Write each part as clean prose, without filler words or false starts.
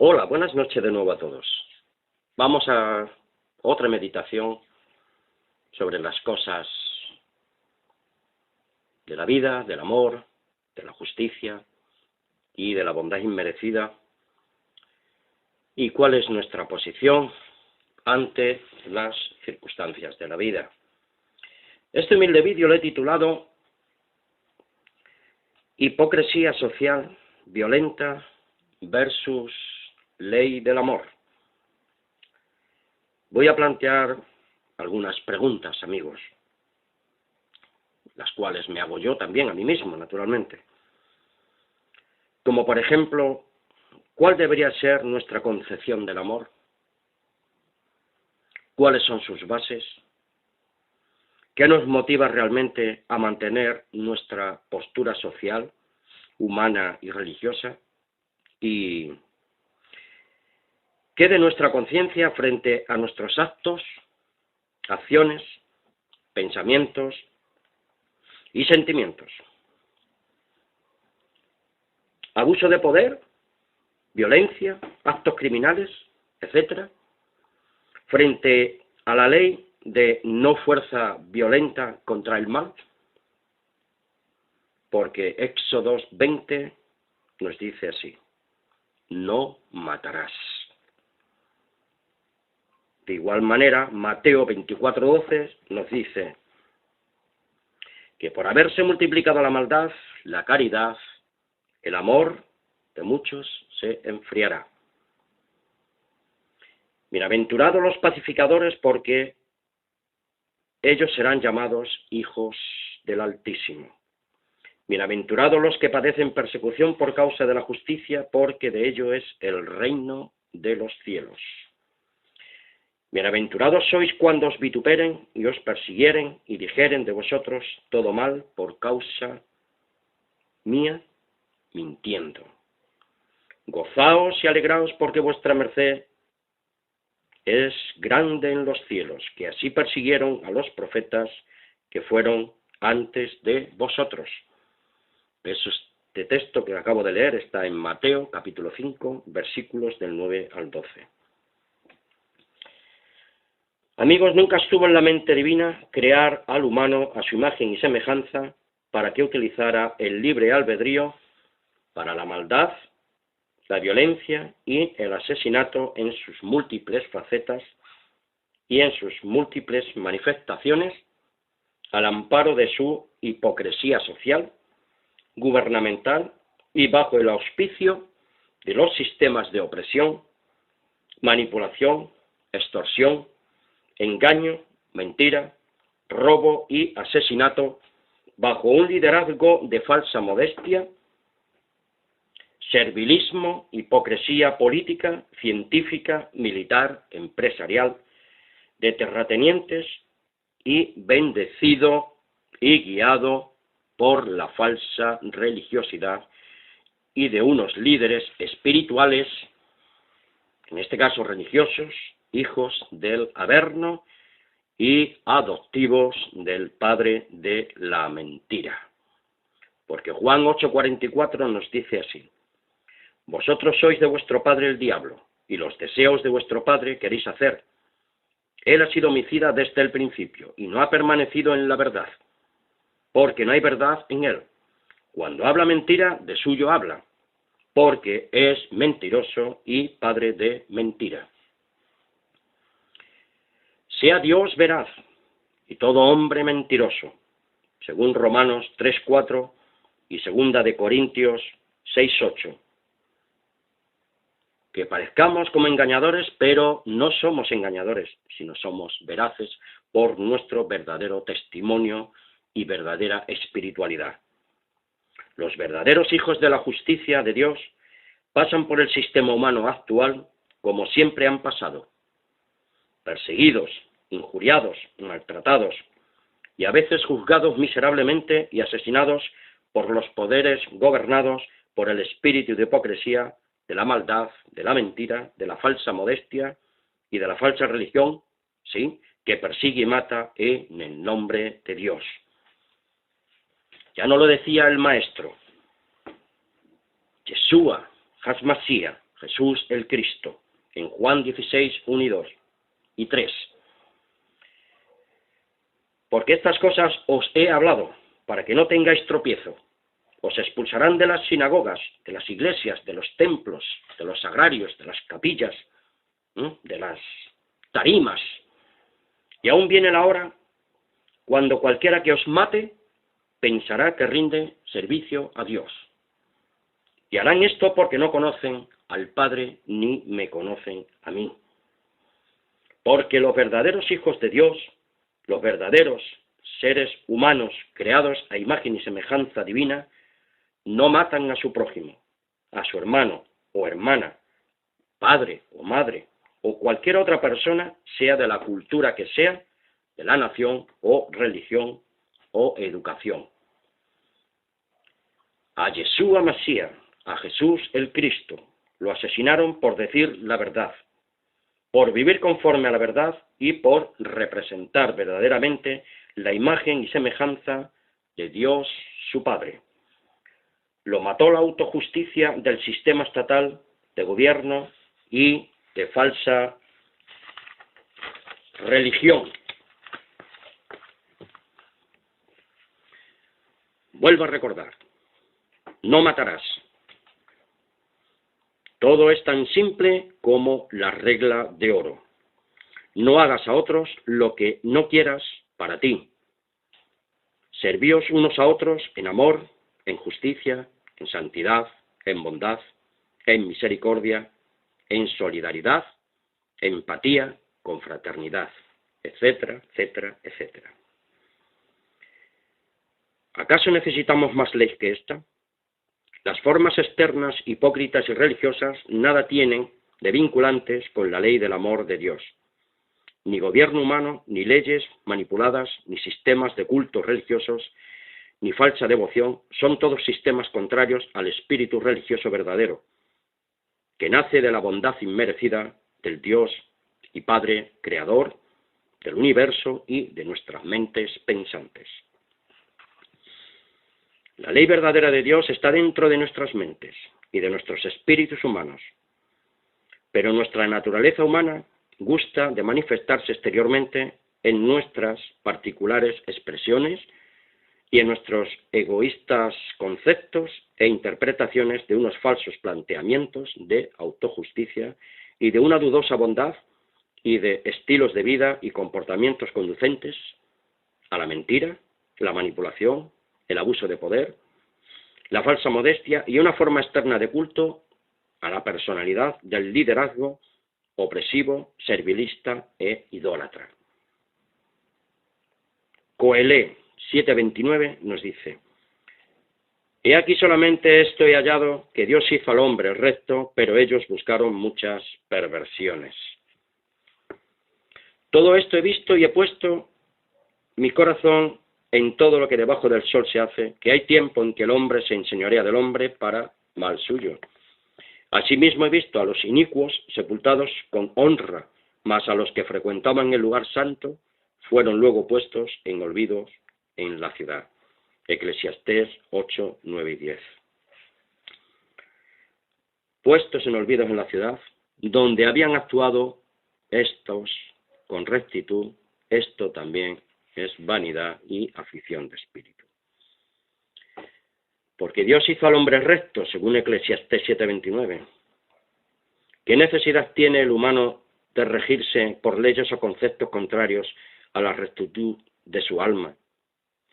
Hola, buenas noches de nuevo a todos. Vamos a otra meditación sobre las cosas de la vida, del amor, de la justicia y de la bondad inmerecida, y cuál es nuestra posición ante las circunstancias de la vida. Este humilde vídeo lo he titulado Hipocresía social violenta versus ley del amor. Voy a plantear algunas preguntas, amigos, las cuales me hago yo también a mí mismo, naturalmente. Como por ejemplo, ¿cuál debería ser nuestra concepción del amor? ¿Cuáles son sus bases? ¿Qué nos motiva realmente a mantener nuestra postura social, humana y religiosa? ¿Y qué de nuestra conciencia frente a nuestros actos, acciones, pensamientos y sentimientos? ¿Abuso de poder, violencia, actos criminales, etcétera? Frente a la ley de no fuerza violenta contra el mal, porque Éxodo 20 nos dice así: no matarás. De igual manera, Mateo 24:12 nos dice que por haberse multiplicado la maldad, la caridad, el amor de muchos se enfriará. Bienaventurados los pacificadores, porque ellos serán llamados hijos del Altísimo. Bienaventurados los que padecen persecución por causa de la justicia, porque de ello es el reino de los cielos. Bienaventurados sois cuando os vituperen y os persiguieren y dijeren de vosotros todo mal por causa mía, mintiendo. Gozaos y alegraos, porque vuestra merced es grande en los cielos, que así persiguieron a los profetas que fueron antes de vosotros. Este texto que acabo de leer está en Mateo capítulo 5, versículos del 9 al 12. Amigos, nunca estuvo en la mente divina crear al humano a su imagen y semejanza para que utilizara el libre albedrío para la maldad, la violencia y el asesinato en sus múltiples facetas y en sus múltiples manifestaciones, al amparo de su hipocresía social, gubernamental y bajo el auspicio de los sistemas de opresión, manipulación, extorsión, engaño, mentira, robo y asesinato, bajo un liderazgo de falsa modestia, servilismo, hipocresía política, científica, militar, empresarial, de terratenientes, y bendecido y guiado por la falsa religiosidad y de unos líderes espirituales, en este caso religiosos, hijos del Averno y adoptivos del padre de la mentira. Porque Juan 8:44 nos dice así: vosotros sois de vuestro padre el diablo, y los deseos de vuestro padre queréis hacer. Él ha sido homicida desde el principio, y no ha permanecido en la verdad, porque no hay verdad en él. Cuando habla mentira, de suyo habla, porque es mentiroso y padre de mentira. Sea Dios veraz y todo hombre mentiroso, según Romanos 3:4 y 2 de Corintios 6:8. Que parezcamos como engañadores, pero no somos engañadores, sino somos veraces por nuestro verdadero testimonio y verdadera espiritualidad. Los verdaderos hijos de la justicia de Dios pasan por el sistema humano actual como siempre han pasado, perseguidos, injuriados, maltratados y a veces juzgados miserablemente y asesinados por los poderes gobernados por el espíritu de hipocresía, de la maldad, de la mentira, de la falsa modestia y de la falsa religión, ¿sí?, que persigue y mata en el nombre de Dios. Ya no lo decía el maestro, Yeshua, Hasmasía, Jesús el Cristo, en Juan 16, 1 y 2 y 3. Porque estas cosas os he hablado, para que no tengáis tropiezo. Os expulsarán de las sinagogas, de las iglesias, de los templos, de los sagrarios, de las capillas, de las tarimas. Y aún viene la hora cuando cualquiera que os mate pensará que rinde servicio a Dios. Y harán esto porque no conocen al Padre ni me conocen a mí. Porque los verdaderos hijos de Dios, los verdaderos seres humanos creados a imagen y semejanza divina, no matan a su prójimo, a su hermano o hermana, padre o madre, o cualquier otra persona, sea de la cultura que sea, de la nación o religión o educación. A Yeshua Mashiach, a Jesús el Cristo, lo asesinaron por decir la verdad, por vivir conforme a la verdad y por representar verdaderamente la imagen y semejanza de Dios su Padre. Lo mató la autojusticia del sistema estatal de gobierno y de falsa religión. Vuelvo a recordar, no matarás. Todo es tan simple como la regla de oro. No hagas a otros lo que no quieras para ti. Servíos unos a otros en amor, en justicia, en santidad, en bondad, en misericordia, en solidaridad, empatía, con fraternidad, etcétera, etcétera, etcétera. ¿Acaso necesitamos más ley que esta? Las formas externas, hipócritas y religiosas nada tienen de vinculantes con la ley del amor de Dios. Ni gobierno humano, ni leyes manipuladas, ni sistemas de cultos religiosos, ni falsa devoción, son todos sistemas contrarios al espíritu religioso verdadero, que nace de la bondad inmerecida del Dios y Padre Creador del universo y de nuestras mentes pensantes. La ley verdadera de Dios está dentro de nuestras mentes y de nuestros espíritus humanos, pero nuestra naturaleza humana gusta de manifestarse exteriormente en nuestras particulares expresiones y en nuestros egoístas conceptos e interpretaciones de unos falsos planteamientos de autojusticia y de una dudosa bondad y de estilos de vida y comportamientos conducentes a la mentira, la manipulación, el abuso de poder, la falsa modestia y una forma externa de culto a la personalidad del liderazgo opresivo, servilista e idólatra. Coelé 7:29 nos dice: He aquí solamente esto he hallado, que Dios hizo al hombre recto, pero ellos buscaron muchas perversiones. Todo esto he visto y he puesto mi corazón en todo lo que debajo del sol se hace, que hay tiempo en que el hombre se enseñorea del hombre para mal suyo. Asimismo he visto a los inicuos sepultados con honra, mas a los que frecuentaban el lugar santo fueron luego puestos en olvido en la ciudad. Eclesiastés 8, 9 y 10. Puestos en olvido en la ciudad, donde habían actuado estos con rectitud, esto también es vanidad y afición de espíritu. Porque Dios hizo al hombre recto, según Eclesiastés 7:29. ¿Qué necesidad tiene el humano de regirse por leyes o conceptos contrarios a la rectitud de su alma,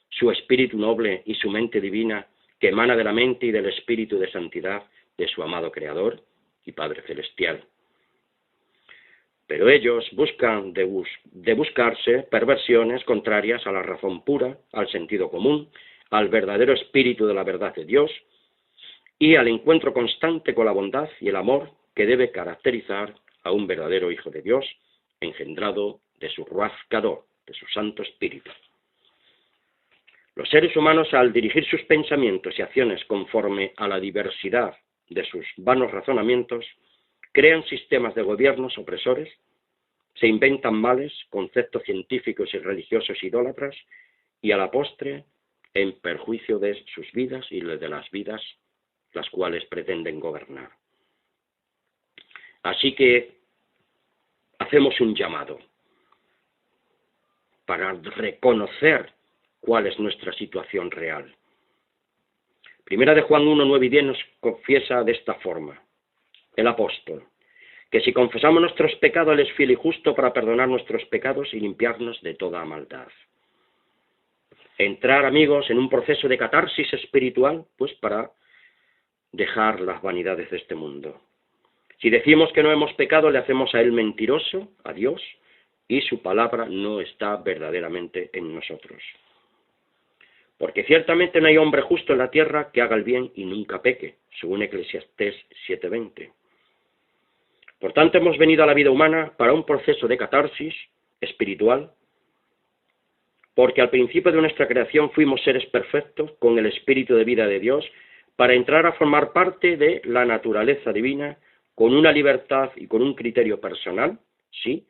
su espíritu noble y su mente divina, que emana de la mente y del espíritu de santidad de su amado Creador y Padre Celestial? Pero ellos buscan de buscarse perversiones contrarias a la razón pura, al sentido común, al verdadero espíritu de la verdad de Dios y al encuentro constante con la bondad y el amor que debe caracterizar a un verdadero Hijo de Dios, engendrado de su Ruach Kadosh, de su Santo Espíritu. Los seres humanos, al dirigir sus pensamientos y acciones conforme a la diversidad de sus vanos razonamientos, crean sistemas de gobiernos opresores, se inventan males, conceptos científicos y religiosos idólatras, y a la postre, en perjuicio de sus vidas y de las vidas las cuales pretenden gobernar. Así que hacemos un llamado para reconocer cuál es nuestra situación real. Primera de Juan 1, 9 y 10 nos confiesa de esta forma, el apóstol, que si confesamos nuestros pecados, Él es fiel y justo para perdonar nuestros pecados y limpiarnos de toda maldad. Entrar, amigos, en un proceso de catarsis espiritual, pues para dejar las vanidades de este mundo. Si decimos que no hemos pecado, le hacemos a Él mentiroso, a Dios, y su palabra no está verdaderamente en nosotros. Porque ciertamente no hay hombre justo en la tierra que haga el bien y nunca peque, según Eclesiastés 7:20. Por tanto, hemos venido a la vida humana para un proceso de catarsis espiritual, porque al principio de nuestra creación fuimos seres perfectos con el espíritu de vida de Dios para entrar a formar parte de la naturaleza divina con una libertad y con un criterio personal, sí,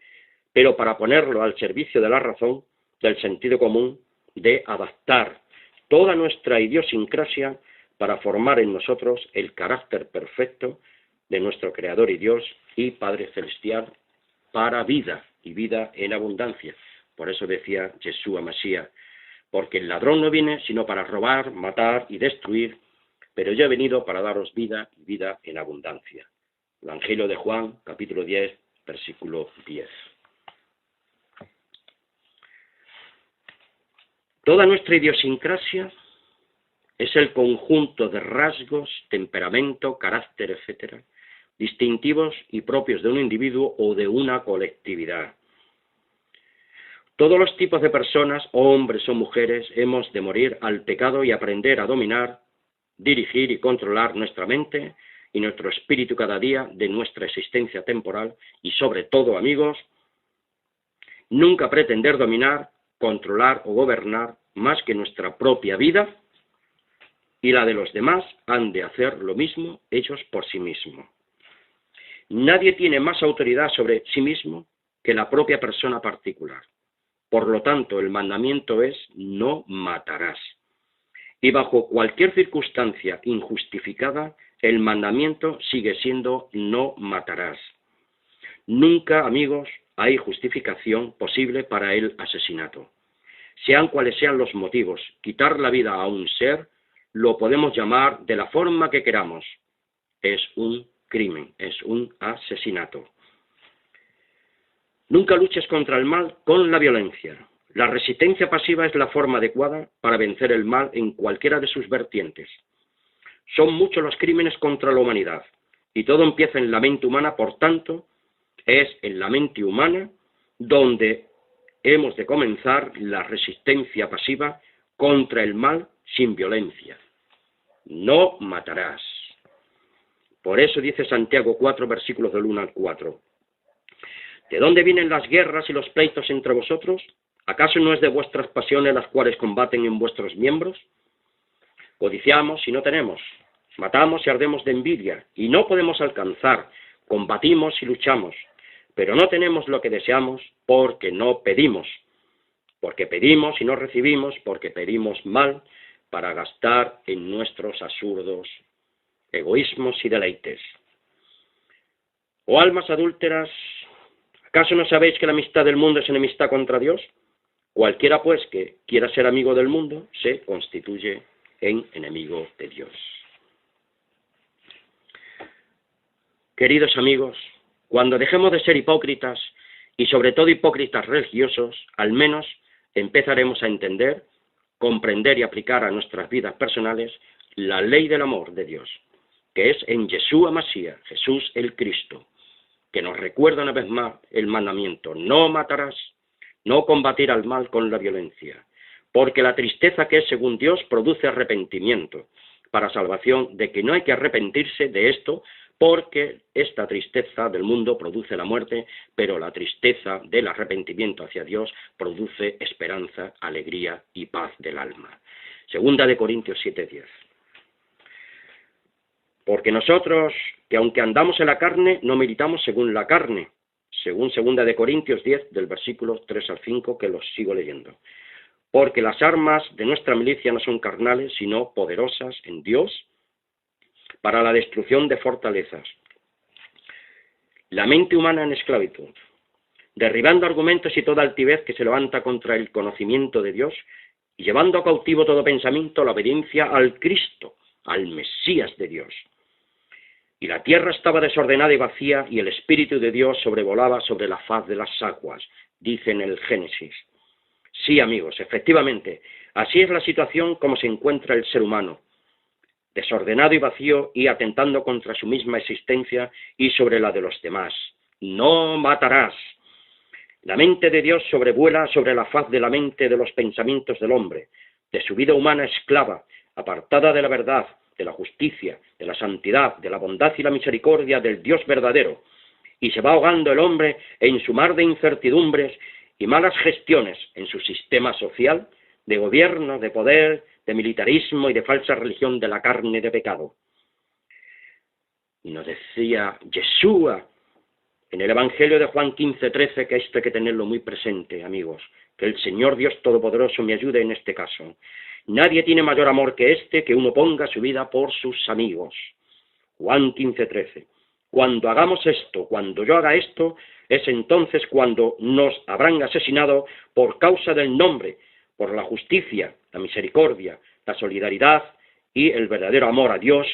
pero para ponerlo al servicio de la razón, del sentido común, de adaptar toda nuestra idiosincrasia para formar en nosotros el carácter perfecto de nuestro Creador y Dios y Padre Celestial para vida y vida en abundancia. Por eso decía Yeshua Mashiach, porque el ladrón no viene sino para robar, matar y destruir, pero yo he venido para daros vida y vida en abundancia. Evangelio de Juan, capítulo 10, versículo 10. Toda nuestra idiosincrasia es el conjunto de rasgos, temperamento, carácter, etcétera, distintivos y propios de un individuo o de una colectividad. Todos los tipos de personas, hombres o mujeres, hemos de morir al pecado y aprender a dominar, dirigir y controlar nuestra mente y nuestro espíritu cada día de nuestra existencia temporal y sobre todo, amigos, nunca pretender dominar, controlar o gobernar más que nuestra propia vida, y la de los demás han de hacer lo mismo ellos por sí mismos. Nadie tiene más autoridad sobre sí mismo que la propia persona particular. Por lo tanto, el mandamiento es no matarás. Y bajo cualquier circunstancia injustificada, el mandamiento sigue siendo no matarás. Nunca, amigos, hay justificación posible para el asesinato. Sean cuales sean los motivos, quitar la vida a un ser, lo podemos llamar de la forma que queramos. Es un crimen, es un asesinato. Nunca luches contra el mal con la violencia. La resistencia pasiva es la forma adecuada para vencer el mal en cualquiera de sus vertientes. Son muchos los crímenes contra la humanidad, y todo empieza en la mente humana, por tanto, es en la mente humana donde hemos de comenzar la resistencia pasiva contra el mal sin violencia. No matarás. Por eso dice Santiago 4, versículos del 1 al 4. ¿De dónde vienen las guerras y los pleitos entre vosotros? ¿Acaso no es de vuestras pasiones las cuales combaten en vuestros miembros? Codiciamos y no tenemos, matamos y ardemos de envidia, y no podemos alcanzar, combatimos y luchamos, pero no tenemos lo que deseamos porque no pedimos, porque pedimos y no recibimos, porque pedimos mal para gastar en nuestros absurdos egoísmos y deleites. Oh almas adúlteras, ¿acaso no sabéis que la amistad del mundo es enemistad contra Dios? Cualquiera, pues, que quiera ser amigo del mundo, se constituye en enemigo de Dios. Queridos amigos, cuando dejemos de ser hipócritas, y sobre todo hipócritas religiosos, al menos empezaremos a entender, comprender y aplicar a nuestras vidas personales la ley del amor de Dios, que es en Yeshua Mashiach, Jesús el Cristo, que nos recuerda una vez más el mandamiento: no matarás, no combatir al mal con la violencia, porque la tristeza que es según Dios produce arrepentimiento para salvación, de que no hay que arrepentirse de esto, porque esta tristeza del mundo produce la muerte, pero la tristeza del arrepentimiento hacia Dios produce esperanza, alegría y paz del alma. Segunda de Corintios 7:10. Porque nosotros, que aunque andamos en la carne, no militamos según la carne, según segunda de Corintios 10, del versículo 3 al 5, que los sigo leyendo. Porque las armas de nuestra milicia no son carnales, sino poderosas en Dios para la destrucción de fortalezas. la mente humana en esclavitud, derribando argumentos y toda altivez que se levanta contra el conocimiento de Dios y llevando cautivo todo pensamiento a la obediencia al Cristo, al Mesías de Dios. Y la tierra estaba desordenada y vacía, y el Espíritu de Dios sobrevolaba sobre la faz de las aguas, dice en el Génesis. Sí, amigos, efectivamente, así es la situación como se encuentra el ser humano, desordenado y vacío y atentando contra su misma existencia y sobre la de los demás. No matarás. La mente de Dios sobrevuela sobre la faz de la mente de los pensamientos del hombre, de su vida humana esclava, apartada de la verdad, de la justicia, de la santidad, de la bondad y la misericordia del Dios verdadero, y se va ahogando el hombre en su mar de incertidumbres y malas gestiones en su sistema social, de gobierno, de poder, de militarismo y de falsa religión de la carne de pecado. Y nos decía Yeshua en el Evangelio de Juan 15:13, que esto hay que tenerlo muy presente, amigos, que el Señor Dios Todopoderoso me ayude en este caso. Nadie tiene mayor amor que este, que uno ponga su vida por sus amigos. Juan 15:13. Cuando hagamos esto, cuando yo haga esto, es entonces cuando nos habrán asesinado por causa del nombre, por la justicia, la misericordia, la solidaridad y el verdadero amor a Dios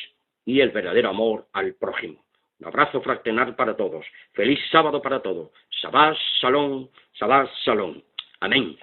y el verdadero amor al prójimo. Un abrazo fraternal para todos. Feliz sábado para todos. Shabbat Shalom, Shabbat Shalom. Amén.